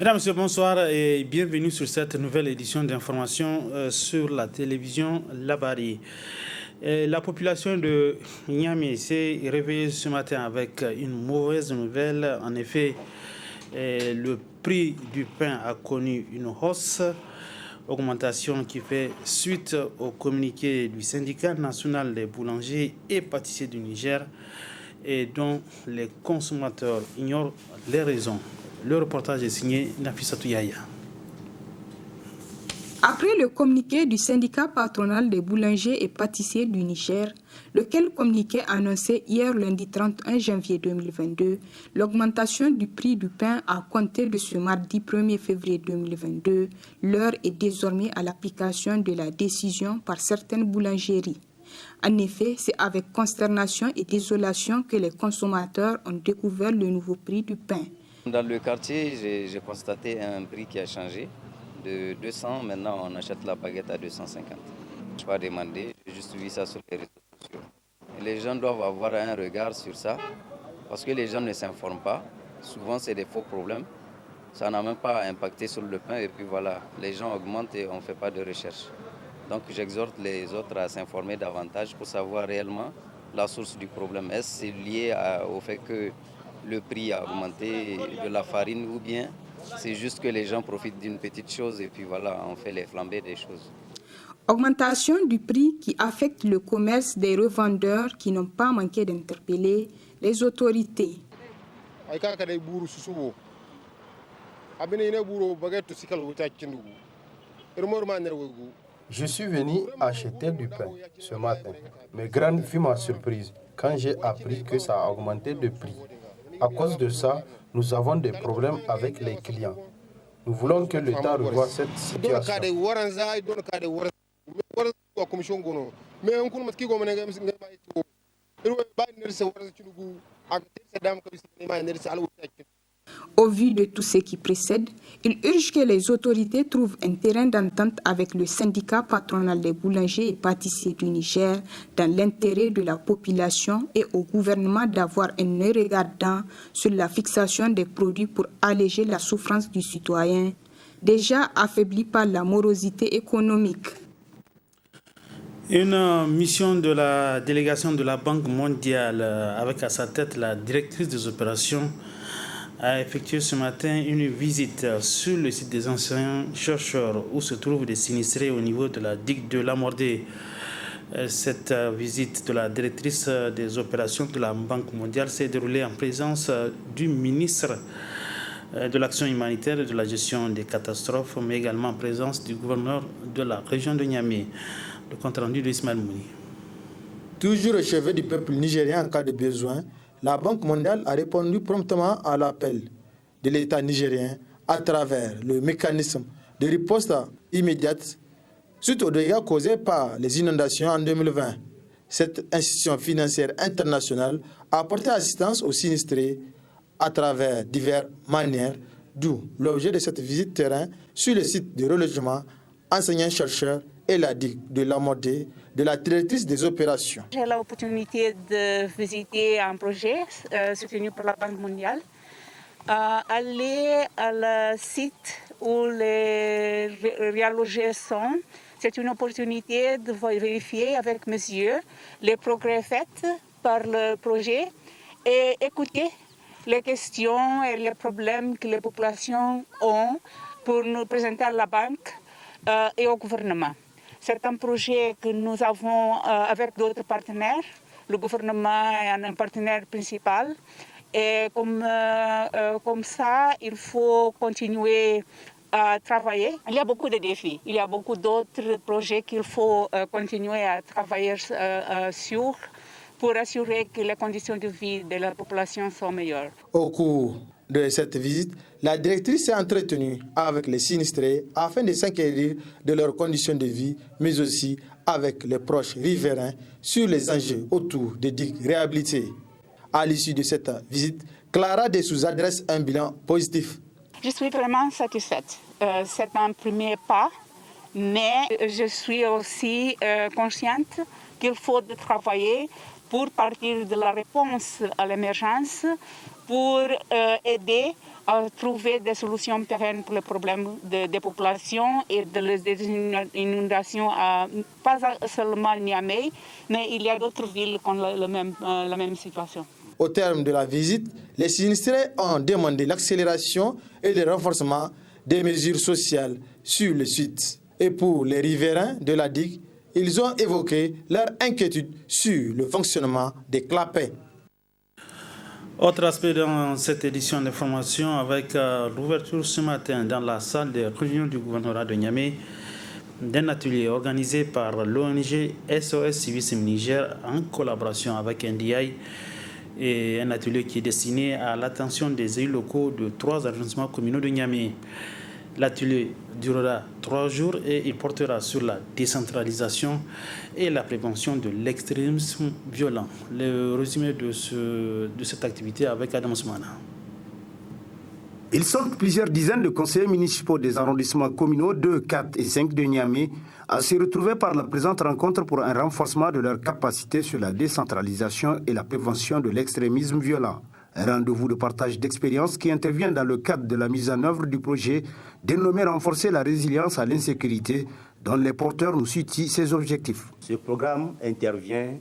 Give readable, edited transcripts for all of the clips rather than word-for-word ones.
Mesdames et messieurs, bonsoir et bienvenue sur cette nouvelle édition d'information sur la télévision Labari. La population de Niamey s'est réveillée ce matin avec une mauvaise nouvelle. En effet, le prix du pain a connu une hausse, augmentation qui fait suite au communiqué du syndicat national des boulangers et pâtissiers du Niger et dont les consommateurs ignorent les raisons. Le reportage est signé Nafissatou Yahya. Après le communiqué du syndicat patronal des boulangers et pâtissiers du Niger, lequel communiqué annonçait hier lundi 31 janvier 2022 l'augmentation du prix du pain à compter de ce mardi 1er février 2022, l'heure est désormais à l'application de la décision par certaines boulangeries. En effet, c'est avec consternation et désolation que les consommateurs ont découvert le nouveau prix du pain. Dans le quartier, j'ai constaté un prix qui a changé. De 200, maintenant on achète la baguette à 250. Je n'ai pas demandé, j'ai juste vu ça sur les réseaux sociaux. Et les gens doivent avoir un regard sur ça, parce que les gens ne s'informent pas. Souvent c'est des faux problèmes. Ça n'a même pas impacté sur le pain et puis voilà, les gens augmentent et on ne fait pas de recherche. Donc j'exhorte les autres à s'informer davantage pour savoir réellement la source du problème. Est-ce que c'est lié au fait que le prix a augmenté de la farine ou bien c'est juste que les gens profitent d'une petite chose et puis voilà, on fait les flambées des choses. Augmentation du prix qui affecte le commerce des revendeurs qui n'ont pas manqué d'interpeller les autorités. Je suis venu acheter du pain ce matin, mais grande fut ma surprise quand j'ai appris que ça a augmenté de prix. À cause de ça, nous avons des problèmes avec les clients. Nous voulons que l'État revoie cette situation. Au vu de tout ce qui précède, il urge que les autorités trouvent un terrain d'entente avec le syndicat patronal des boulangers et pâtissiers du Niger dans l'intérêt de la population et au gouvernement d'avoir un œil regardant sur la fixation des produits pour alléger la souffrance du citoyen, déjà affaibli par la morosité économique. Une mission de la délégation de la Banque mondiale, avec à sa tête la directrice des opérations, a effectué ce matin une visite sur le site des anciens chercheurs où se trouvent des sinistrés au niveau de la digue de Lamordé. Cette visite de la directrice des opérations de la Banque mondiale s'est déroulée en présence du ministre de l'action humanitaire et de la gestion des catastrophes, mais également en présence du gouverneur de la région de Niamey. Le compte rendu de Ismaël Mouni. Toujours au chevet du peuple nigérien en cas de besoin, la Banque mondiale a répondu promptement à l'appel de l'État nigérien à travers le mécanisme de riposte immédiate suite aux dégâts causés par les inondations en 2020. Cette institution financière internationale a apporté assistance aux sinistrés à travers diverses manières, d'où l'objet de cette visite terrain sur le site de relogement enseignants-chercheurs et la digue de Lamordé de la directrice des opérations. J'ai l'opportunité de visiter un projet soutenu par la Banque mondiale, aller à le site où les réallogés sont. C'est une opportunité de vérifier avec mes yeux les progrès faits par le projet et écouter les questions et les problèmes que les populations ont pour nous présenter à la banque et au gouvernement. C'est un projet que nous avons avec d'autres partenaires. Le gouvernement est un partenaire principal. Et comme ça, il faut continuer à travailler. Il y a beaucoup de défis. Il y a beaucoup d'autres projets qu'il faut continuer à travailler sur pour assurer que les conditions de vie de la population sont meilleures. Au cours de cette visite, la directrice s'est entretenue avec les sinistrés afin de s'inquiéter de leurs conditions de vie, mais aussi avec les proches riverains sur les enjeux autour des digues réhabilitées. À l'issue de cette visite, Clara Dessous adresse un bilan positif. Je suis vraiment satisfaite. C'est un premier pas, mais je suis aussi consciente qu'il faut travailler pour partir de la réponse à l'émergence, pour aider à trouver des solutions pérennes pour les problèmes des populations et des inondations, pas seulement Niamey, mais il y a d'autres villes qui ont la même situation. Au terme de la visite, les sinistrés ont demandé l'accélération et le renforcement des mesures sociales sur le site. Et pour les riverains de la digue, ils ont évoqué leur inquiétude sur le fonctionnement des clapets. Autre aspect dans cette édition d'information avec l'ouverture ce matin dans la salle de réunion du gouvernorat de Niamey d'un atelier organisé par l'ONG SOS Civisme Niger en collaboration avec NDI et un atelier qui est destiné à l'attention des élus locaux de 3 arrondissements communaux de Niamey. L'atelier durera 3 jours et il portera sur la décentralisation et la prévention de l'extrémisme violent. Le résumé de cette activité avec Adam Soumana. Ils sont plusieurs dizaines de conseillers municipaux des arrondissements communaux 2, 4 et 5 de Niamey à se retrouver par la présente rencontre pour un renforcement de leur capacité sur la décentralisation et la prévention de l'extrémisme violent. Un rendez-vous de partage d'expériences qui intervient dans le cadre de la mise en œuvre du projet dénommé Renforcer la résilience à l'insécurité, dont les porteurs nous situent ses objectifs. Ce programme intervient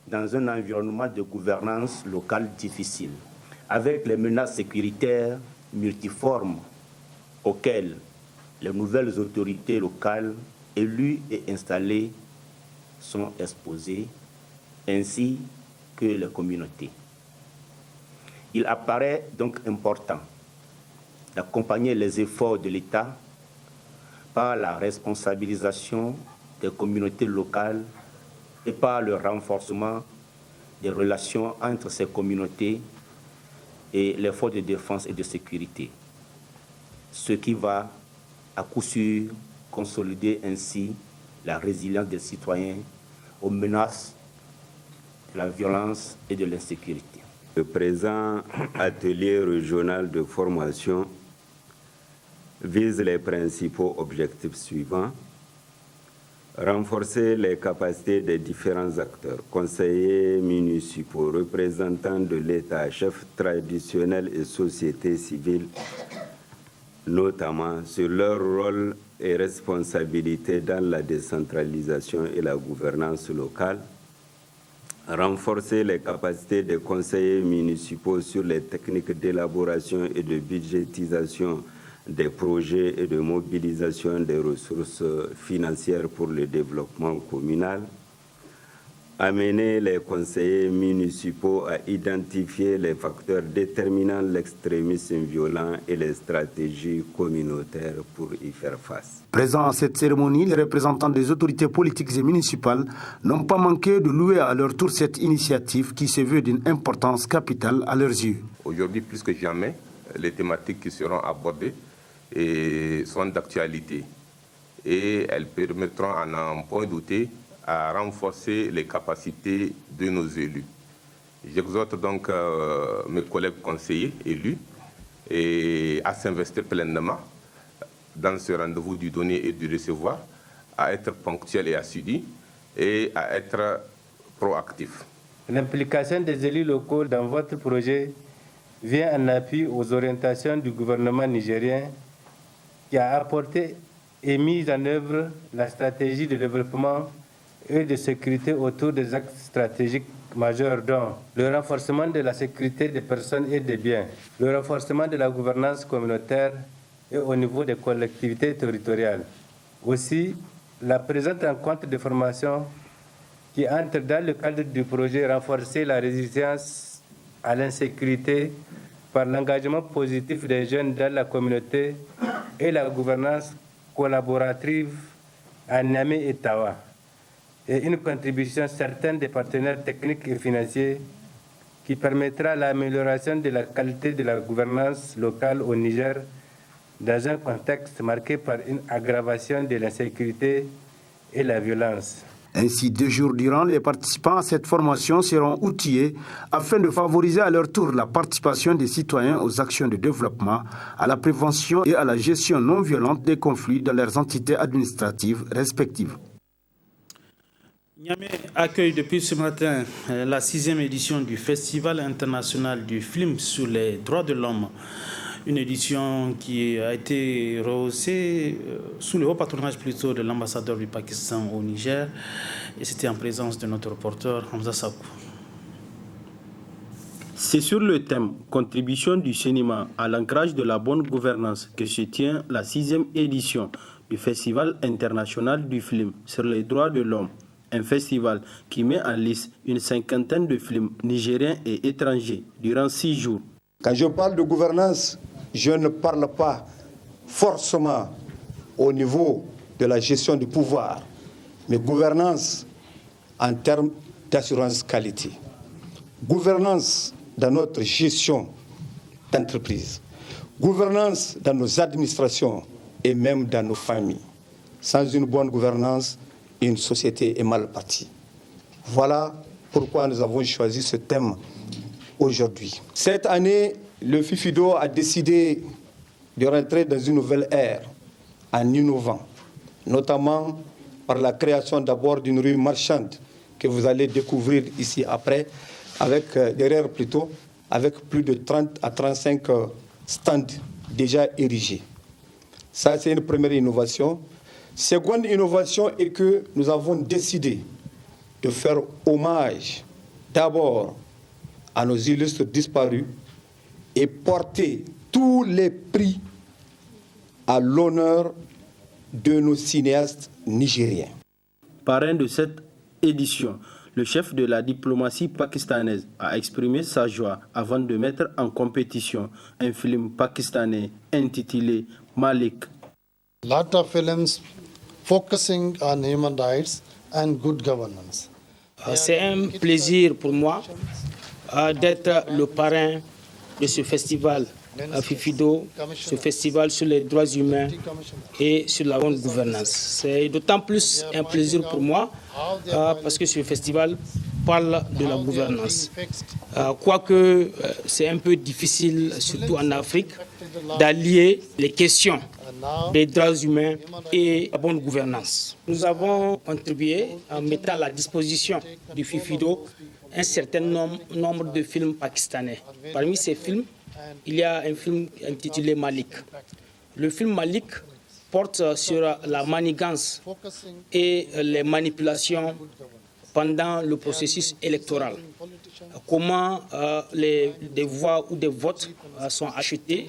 dans un environnement de gouvernance locale difficile, avec les menaces sécuritaires multiformes auxquelles les nouvelles autorités locales élues et installées sont exposées, ainsi que les communautés. Il apparaît donc important d'accompagner les efforts de l'État par la responsabilisation des communautés locales et par le renforcement des relations entre ces communautés et les forces de défense et de sécurité, ce qui va à coup sûr consolider ainsi la résilience des citoyens aux menaces de la violence et de l'insécurité. Le présent atelier régional de formation vise les principaux objectifs suivants: renforcer les capacités des différents acteurs, conseillers municipaux, représentants de l'État, chefs traditionnels et sociétés civiles, notamment sur leur rôle et responsabilités dans la décentralisation et la gouvernance locale, renforcer les capacités des conseillers municipaux sur les techniques d'élaboration et de budgétisation des projets et de mobilisation des ressources financières pour le développement communal, amener les conseillers municipaux à identifier les facteurs déterminant l'extrémisme violent et les stratégies communautaires pour y faire face. Présents à cette cérémonie, les représentants des autorités politiques et municipales n'ont pas manqué de louer à leur tour cette initiative qui se veut d'une importance capitale à leurs yeux. Aujourd'hui, plus que jamais, les thématiques qui seront abordées sont d'actualité et elles permettront, à n'en point douter, à renforcer les capacités de nos élus. J'exhorte donc mes collègues conseillers élus à s'investir pleinement dans ce rendez-vous du donner et du recevoir, à être ponctuels et assidus et à être proactifs. L'implication des élus locaux dans votre projet vient en appui aux orientations du gouvernement nigérien qui a apporté et mis en œuvre la stratégie de développement et de sécurité autour des axes stratégiques majeurs dont le renforcement de la sécurité des personnes et des biens, le renforcement de la gouvernance communautaire et au niveau des collectivités territoriales. Aussi, la présente rencontre de formation qui entre dans le cadre du projet Renforcer la résilience à l'insécurité par l'engagement positif des jeunes dans la communauté et la gouvernance collaborative à Niamey et Tawa, et une contribution certaine des partenaires techniques et financiers qui permettra l'amélioration de la qualité de la gouvernance locale au Niger dans un contexte marqué par une aggravation de l'insécurité et la violence. Ainsi, 2 jours durant, les participants à cette formation seront outillés afin de favoriser à leur tour la participation des citoyens aux actions de développement, à la prévention et à la gestion non violente des conflits dans leurs entités administratives respectives. Niamey accueille depuis ce matin la 6e édition du Festival international du film sur les droits de l'homme. Une édition qui a été rehaussée sous le haut patronage plutôt de l'ambassadeur du Pakistan au Niger. Et c'était en présence de notre reporter Hamza Sakou. C'est sur le thème « Contribution du cinéma à l'ancrage de la bonne gouvernance » que se tient la 6e édition du Festival international du film sur les droits de l'homme. Un festival qui met en liste une 50aine de films nigériens et étrangers durant 6 jours. Quand je parle de gouvernance, je ne parle pas forcément au niveau de la gestion du pouvoir, mais gouvernance en termes d'assurance qualité. Gouvernance dans notre gestion d'entreprise. Gouvernance dans nos administrations et même dans nos familles. Sans une bonne gouvernance, une société est mal partie. Voilà pourquoi nous avons choisi ce thème aujourd'hui. Cette année, le FIFIDO a décidé de rentrer dans une nouvelle ère en innovant, notamment par la création d'abord d'une rue marchande que vous allez découvrir ici après, derrière plutôt, avec plus de 30 à 35 stands déjà érigés. Ça, c'est une première innovation. Seconde innovation est que nous avons décidé de faire hommage d'abord à nos illustres disparus et porter tous les prix à l'honneur de nos cinéastes nigériens. Parrain de cette édition, le chef de la diplomatie pakistanaise a exprimé sa joie avant de mettre en compétition un film pakistanais intitulé Malik. Lot of films focusing on human rights and good governance. C'est un plaisir pour moi d'être le parrain de ce festival FIFIDO, ce festival sur les droits humains et sur la bonne gouvernance. C'est d'autant plus un plaisir pour moi parce que ce festival parle de la gouvernance. Quoique c'est un peu difficile, surtout en Afrique, d'allier les questions des droits humains et la bonne gouvernance. Nous avons contribué en mettant à la disposition du FIFIDO un certain nombre de films pakistanais. Parmi ces films, il y a un film intitulé Malik. Le film Malik porte sur la manigance et les manipulations pendant le processus électoral. Comment des voix ou des votes sont achetés,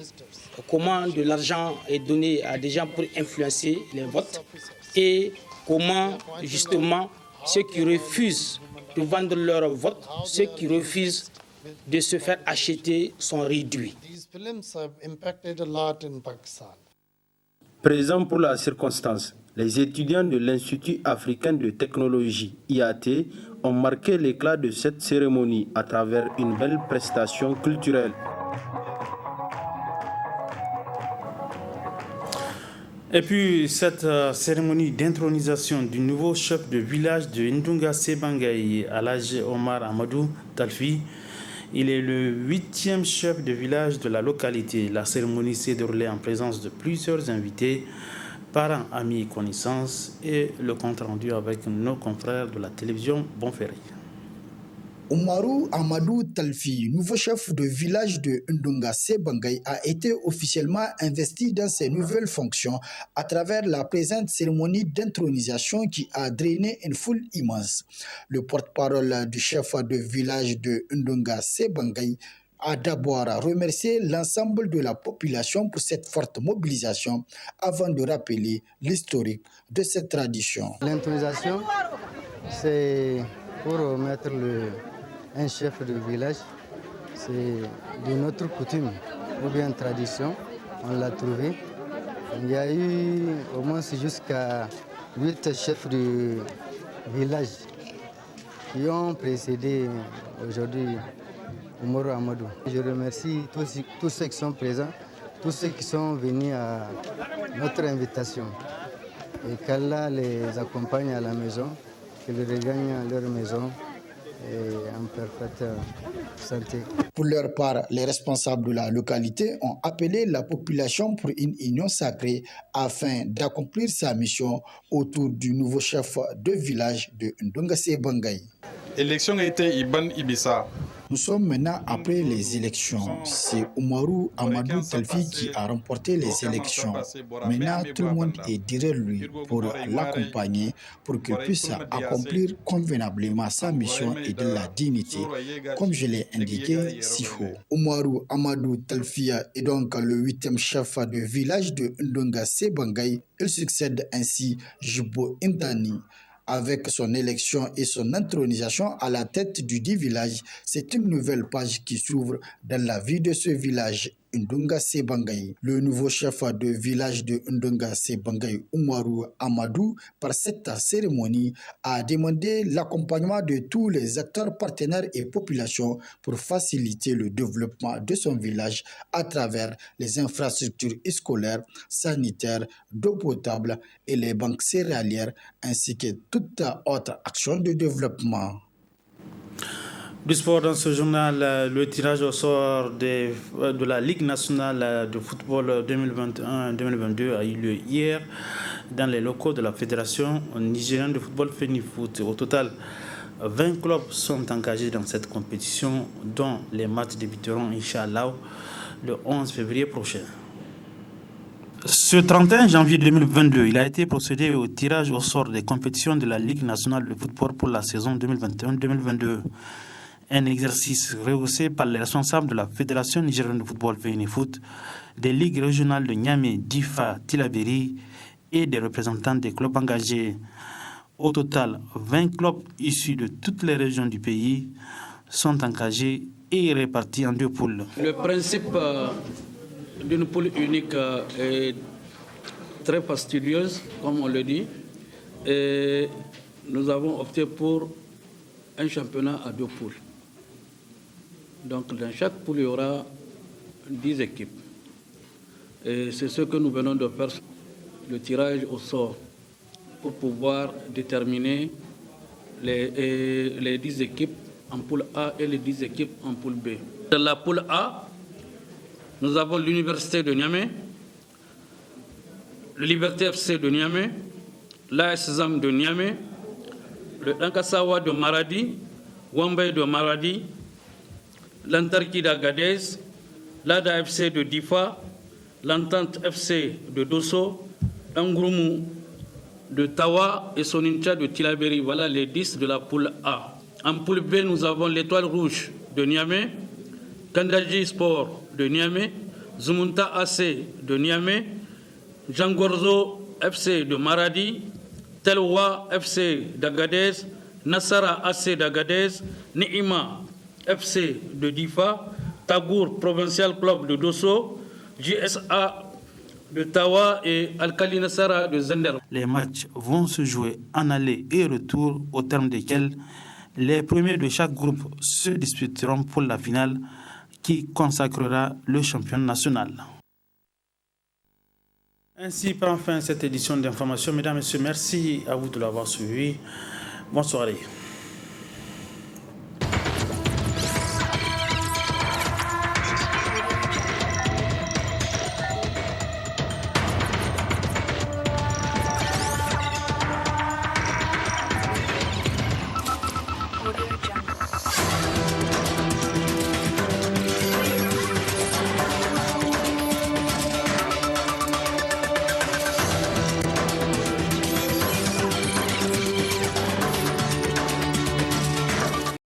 comment de l'argent est donné à des gens pour influencer les votes et comment justement ceux qui refusent de vendre leur vote, ceux qui refusent de se faire acheter sont réduits. Présents pour la circonstance, les étudiants de l'Institut africain de technologie IAT ont marqué l'éclat de cette cérémonie à travers une belle prestation culturelle. Et puis cette cérémonie d'intronisation du nouveau chef de village de Ndunga Sebangay, Alhaji Omar Amadou Talfi, il est le 8e chef de village de la localité. La cérémonie s'est déroulée en présence de plusieurs invités, parents, amis et connaissances, et le compte rendu avec nos confrères de la télévision Bonferré. Omarou Amadou Talfi, nouveau chef de village de Ndunga Sebangay, a été officiellement investi dans ses nouvelles fonctions à travers la présente cérémonie d'intronisation qui a drainé une foule immense. Le porte-parole du chef de village de Ndunga Sebangay a d'abord remercié l'ensemble de la population pour cette forte mobilisation avant de rappeler l'historique de cette tradition. L'intronisation, c'est pour remettre un chef de village, c'est de notre coutume ou bien tradition, on l'a trouvé. Il y a eu au moins jusqu'à 8 chefs de village qui ont précédé aujourd'hui Omarou Amadou. Je remercie tous ceux qui sont présents, tous ceux qui sont venus à notre invitation. Et qu'Allah les accompagne à la maison, qu'ils regagnent à leur maison et en parfaite santé. Pour leur part, les responsables de la localité ont appelé la population pour une union sacrée afin d'accomplir sa mission autour du nouveau chef de village de Ndongassé Bangaï. L'élection a été Iban Ibissa. Nous sommes maintenant après les élections. C'est Oumarou Amadou Talfi qui a remporté les élections. Maintenant, tout le monde est derrière lui pour l'accompagner, pour qu'il puisse accomplir convenablement sa mission et de la dignité, comme je l'ai indiqué si haut. Oumarou Amadou Talfi est donc le 8e chef de village de Ndongassé Bangaï. Il succède ainsi Jibo Indani. Avec son élection et son intronisation à la tête du dit village, c'est une nouvelle page qui s'ouvre dans la vie de ce village, Ndongassé Bangaï. Le nouveau chef de village de Ndongassé Bangaï, Oumarou Amadou, par cette cérémonie, a demandé l'accompagnement de tous les acteurs partenaires et populations pour faciliter le développement de son village à travers les infrastructures scolaires, sanitaires, d'eau potable et les banques céréalières, ainsi que toute autre action de développement. Du sport dans ce journal, le tirage au sort de la Ligue nationale de football 2021-2022 a eu lieu hier dans les locaux de la Fédération nigérienne de football FENIFOOT. Au total, 20 clubs sont engagés dans cette compétition, dont les matchs débuteront, Inch'Allah, le 11 février prochain. Ce 31 janvier 2022, il a été procédé au tirage au sort des compétitions de la Ligue nationale de football pour la saison 2021-2022. Un exercice rehaussé par les responsables de la Fédération nigérienne de football FENIFOOT, des ligues régionales de Niamey, Difa, Tillabéri et des représentants des clubs engagés. Au total, 20 clubs issus de toutes les régions du pays sont engagés et répartis en 2 poules. Le principe d'une poule unique est très fastidieuse, comme on le dit, et nous avons opté pour un championnat à 2 poules. Donc dans chaque poule, il y aura 10 équipes. Et c'est ce que nous venons de faire, le tirage au sort, pour pouvoir déterminer les 10 équipes en poule A et les 10 équipes en poule B. Dans la poule A, nous avons l'Université de Niamey, le Liberté FC de Niamey, l'AS ZAM de Niamey, le Dankasawa de Maradi, Wambay de Maradi, l'Antarki d'Agadez, l'ADA FC de Difa, l'Entente FC de Dosso, l'Angrumu de Tawa et Sonincha de Tillabéri. Voilà les 10 de la poule A. En poule B, nous avons l'Étoile Rouge de Niamey, Kandaji Sport de Niamey, Zumunta AC de Niamey, Jangorzo FC de Maradi, Telwa FC d'Agadez, Nassara AC d'Agadez, Niima FC de Difa, Tagour Provincial Club de Dosso, JSA de Tawa et Al-Khali Nassara de Zender. Les matchs vont se jouer en aller et retour, au terme desquels les premiers de chaque groupe se disputeront pour la finale qui consacrera le champion national. Ainsi prend fin cette édition d'information. Mesdames et messieurs, merci à vous de l'avoir suivi. Bonne soirée.